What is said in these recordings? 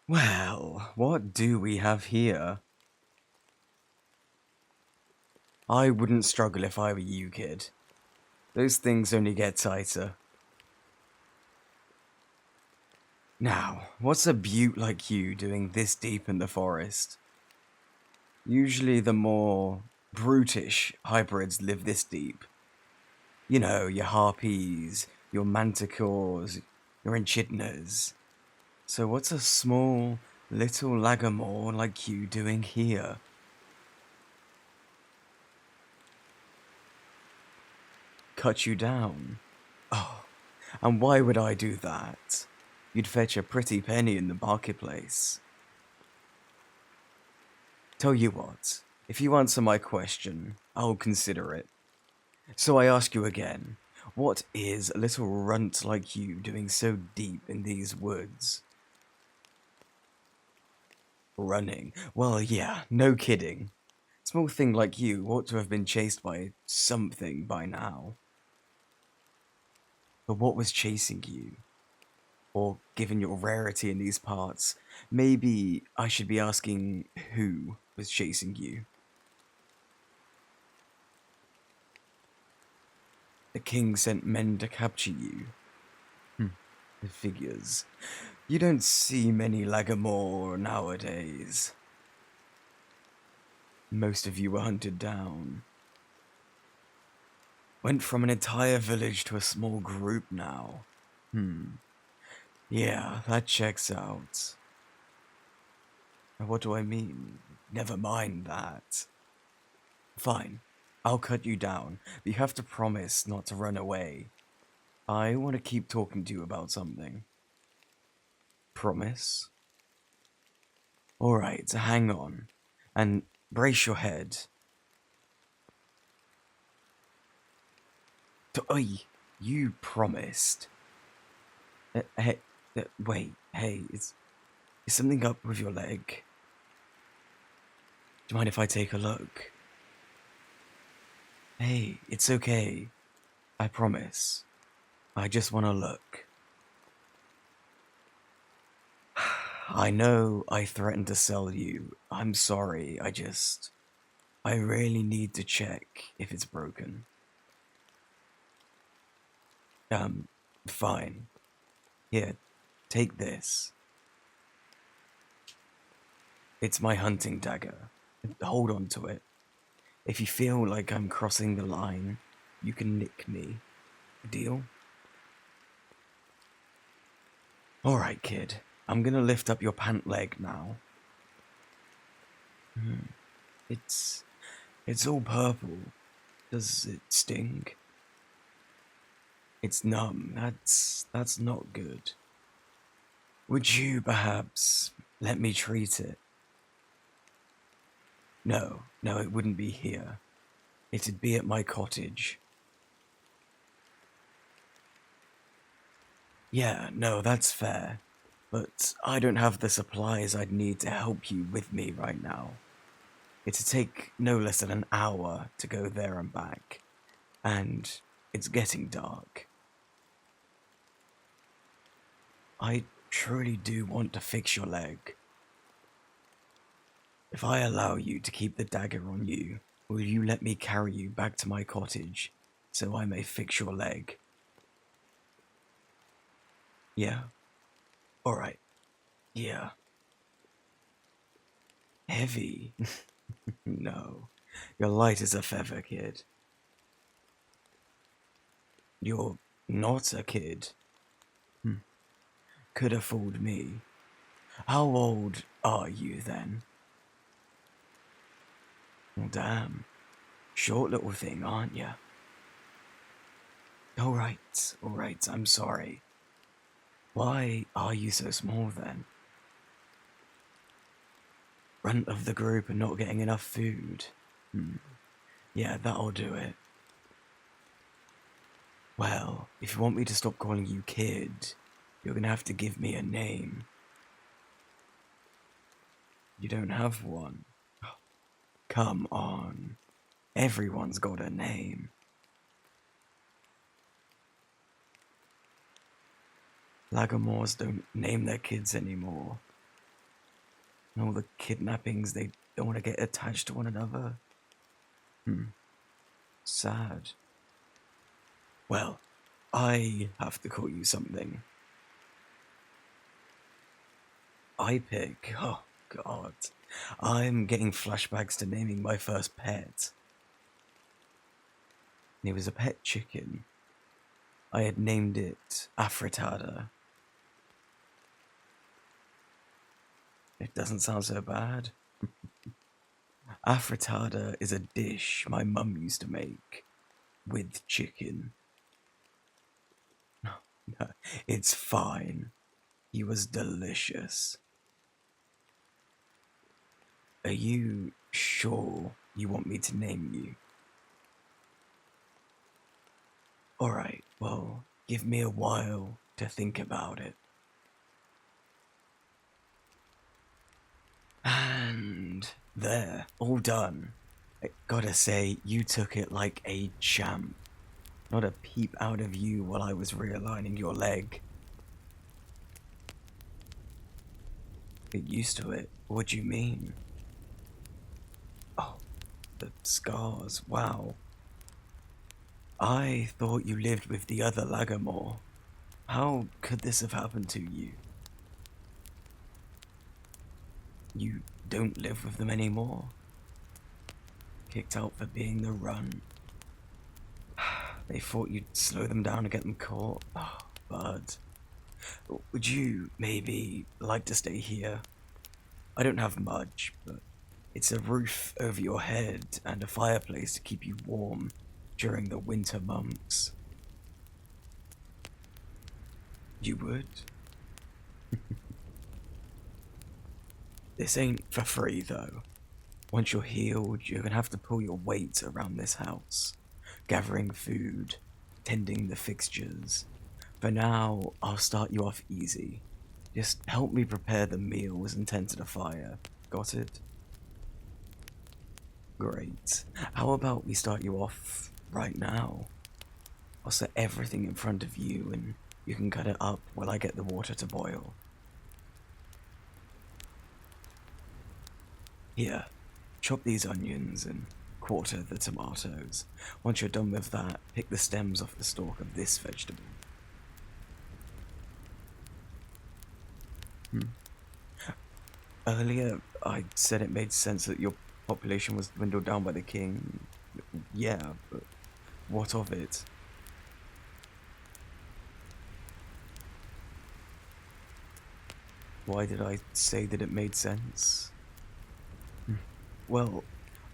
Well, what do we have here? I wouldn't struggle if I were you, kid. Those things only get tighter. Now, what's a beaut like you doing this deep in the forest? Usually the more brutish hybrids live this deep. You know, your harpies, your manticores, your echidnas. So what's a small, little lagamore like you doing here? Cut you down? Oh, and why would I do that? You'd fetch a pretty penny in the marketplace. Tell you what, if you answer my question, I'll consider it. So I ask you again, what is a little runt like you doing so deep in these woods? Running. Well, yeah, no kidding. Small thing like you ought to have been chased by something by now. But what was chasing you? Or given your rarity in these parts, maybe I should be asking who was chasing you. The king sent men to capture you. The figures. You don't see many Lagamore nowadays. Most of you were hunted down. Went from an entire village to a small group now. Yeah, that checks out. What do I mean? Never mind that. Fine, I'll cut you down, but you have to promise not to run away. I want to keep talking to you about something. Promise? Alright, hang on. And brace your head. Oi, you promised. Hey, wait, hey, is something up with your leg? Do you mind if I take a look? Hey, it's okay. I promise. I just want to look. I know I threatened to sell you. I'm sorry, I really need to check if it's broken. Fine. Here, take this. It's my hunting dagger. Hold on to it. If you feel like I'm crossing the line, you can nick me. Deal? Alright, kid. I'm gonna lift up your pant leg now. It's all purple. Does it sting? It's numb. That's not good. Would you perhaps let me treat it? No, it wouldn't be here. It'd be at my cottage. Yeah, no, that's fair. But I don't have the supplies I'd need to help you with me right now. It'd take no less than an hour to go there and back. And it's getting dark. I truly do want to fix your leg. If I allow you to keep the dagger on you, will you let me carry you back to my cottage so I may fix your leg? Yeah? Alright. Yeah. Heavy? No. You're light as a feather, kid. You're not a kid. Could have fooled me. How old are you then? Well, damn. Short little thing, aren't you? Alright, I'm sorry. Why are you so small then? Runt of the group and not getting enough food. Yeah, that'll do it. Well, if you want me to stop calling you kid, you're gonna have to give me a name. You don't have one. Come on. Everyone's got a name. Lagamores don't name their kids anymore. And all the kidnappings, they don't want to get attached to one another. Sad. Well, I have to call you something. I pick. Oh, God. I'm getting flashbacks to naming my first pet. It was a pet chicken. I had named it Afritada. It doesn't sound so bad. Afritada is a dish my mum used to make with chicken. It's fine. He was delicious. Are you sure you want me to name you? Alright, well, give me a while to think about it. And there, all done. I gotta say, you took it like a champ. Not a peep out of you while I was realigning your leg. Get used to it. What do you mean? Oh, the scars. Wow. I thought you lived with the other Lagamore. How could this have happened to you? You don't live with them anymore? Kicked out for being the runt. They thought you'd slow them down and get them caught. Oh, bud. Would you maybe like to stay here? I don't have much, but it's a roof over your head and a fireplace to keep you warm during the winter months. You would? This ain't for free, though. Once you're healed, you're gonna have to pull your weight around this house, gathering food, tending the fixtures. For now, I'll start you off easy. Just help me prepare the meals and tend to the fire. Got it? Great. How about we start you off right now? I'll set everything in front of you and you can cut it up while I get the water to boil. Here, chop these onions and quarter the tomatoes. Once you're done with that, pick the stems off the stalk of this vegetable. Earlier, I said it made sense that your population was dwindled down by the king. Yeah, but what of it? Why did I say that it made sense? Well,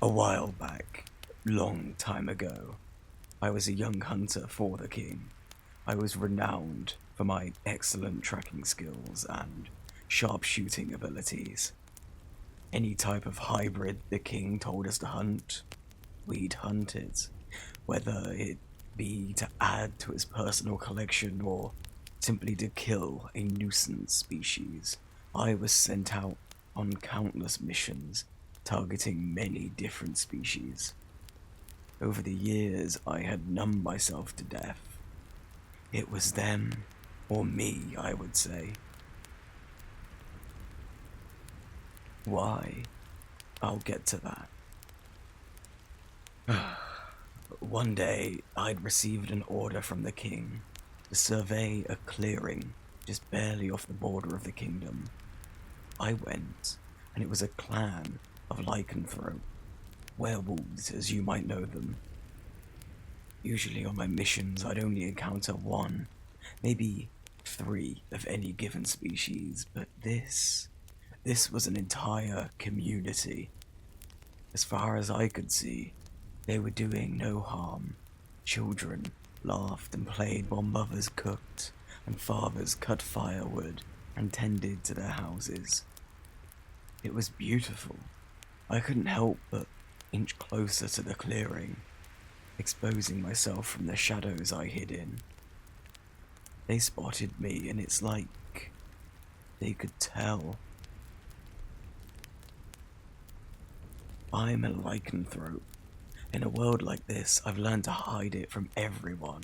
a while back, long time ago, I was a young hunter for the king. I was renowned for my excellent tracking skills and sharpshooting abilities. Any type of hybrid the king told us to hunt, we'd hunt it, whether it be to add to his personal collection or simply to kill a nuisance species. I was sent out on countless missions, targeting many different species. Over the years, I had numbed myself to death. It was them, or me, I would say. Why? I'll get to that. One day, I'd received an order from the king to survey a clearing just barely off the border of the kingdom. I went, and it was a clan of lycanthrope, werewolves as you might know them. Usually on my missions, I'd only encounter one, maybe three of any given species, but this was an entire community. As far as I could see, they were doing no harm. Children laughed and played while mothers cooked and fathers cut firewood and tended to their houses. It was beautiful. I couldn't help but inch closer to the clearing, exposing myself from the shadows I hid in. They spotted me, and it's like they could tell. I'm a lycanthrope. In a world like this, I've learned to hide it from everyone,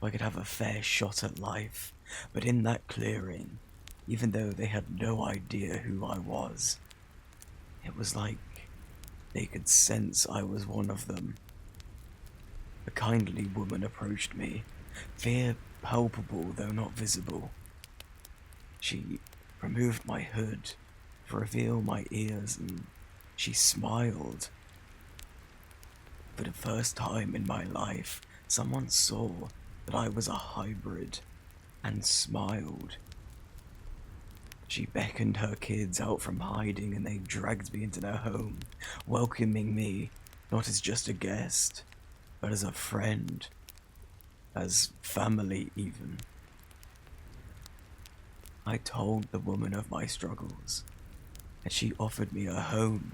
so I could have a fair shot at life. But in that clearing, even though they had no idea who I was, It was like they could sense I was one of them. A kindly woman approached me, fear palpable though not visible. She removed my hood to reveal my ears, and she smiled. For the first time in my life, someone saw that I was a hybrid and smiled. She beckoned her kids out from hiding and they dragged me into their home, welcoming me not as just a guest, but as a friend, as family even. I told the woman of my struggles, and she offered me a home.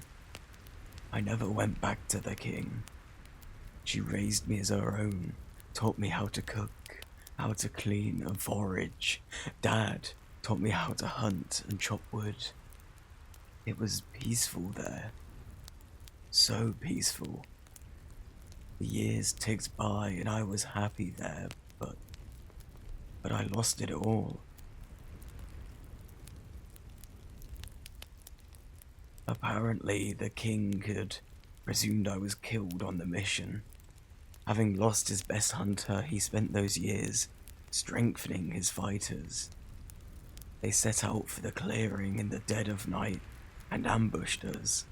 I never went back to the king. She raised me as her own, taught me how to cook, how to clean and forage. Dad taught me how to hunt and chop wood. It was peaceful there. So peaceful. The years ticked by and I was happy there, but I lost it all. Apparently, the king had presumed I was killed on the mission. Having lost his best hunter, he spent those years strengthening his fighters. They set out for the clearing in the dead of night and ambushed us.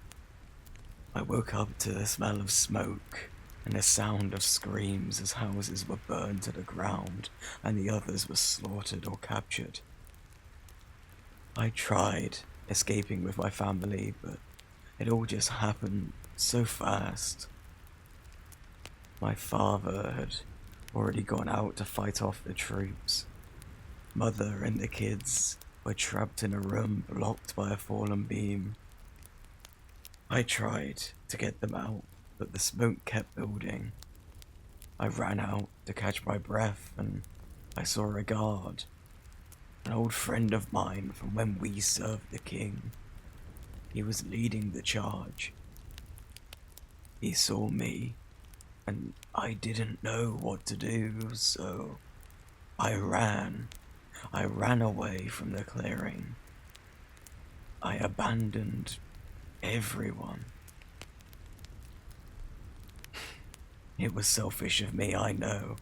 I woke up to the smell of smoke and the sound of screams as houses were burned to the ground and the others were slaughtered or captured. I tried escaping with my family, but it all just happened so fast. My father had already gone out to fight off the troops. Mother and the kids were trapped in a room blocked by a fallen beam. I tried to get them out, but the smoke kept building. I ran out to catch my breath and I saw a guard, an old friend of mine from when we served the king. He was leading the charge. He saw me and I didn't know what to do, so I ran. I ran away from the clearing. I abandoned everyone. It was selfish of me, I know,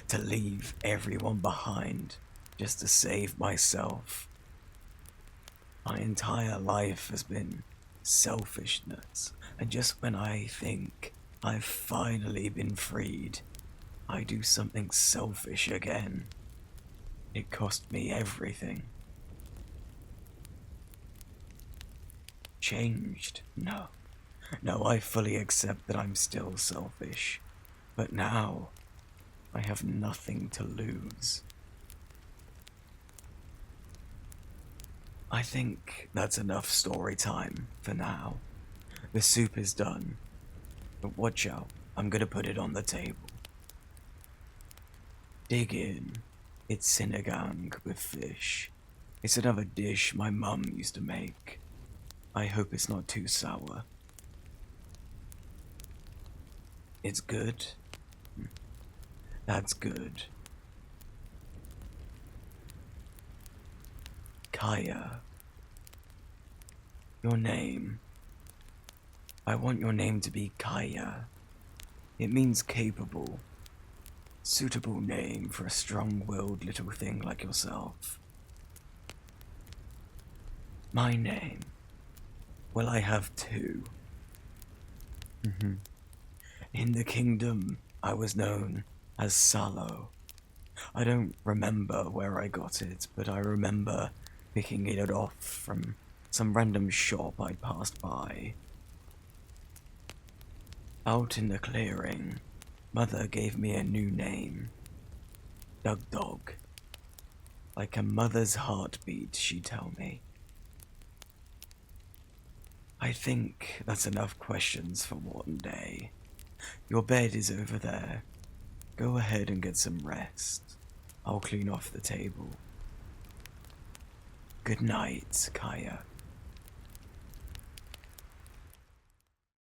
to leave everyone behind just to save myself. My entire life has been selfishness, and just when I think I've finally been freed, I do something selfish again. It cost me everything. Changed? No. No, I fully accept that I'm still selfish. But now, I have nothing to lose. I think that's enough story time for now. The soup is done. But watch out, I'm gonna put it on the table. Dig in. It's sinigang with fish. It's another dish my mum used to make. I hope it's not too sour. It's good? That's good. Kaya. Your name. I want your name to be Kaya. It means capable. Suitable name for a strong-willed little thing like yourself. My name. Well, I have two. In the kingdom, I was known as Salo. I don't remember where I got it, but I remember picking it off from some random shop I passed by. Out in the clearing, Mother gave me a new name. Dug Dog. Like a mother's heartbeat, she'd tell me. I think that's enough questions for one day. Your bed is over there. Go ahead and get some rest. I'll clean off the table. Good night, Kaya.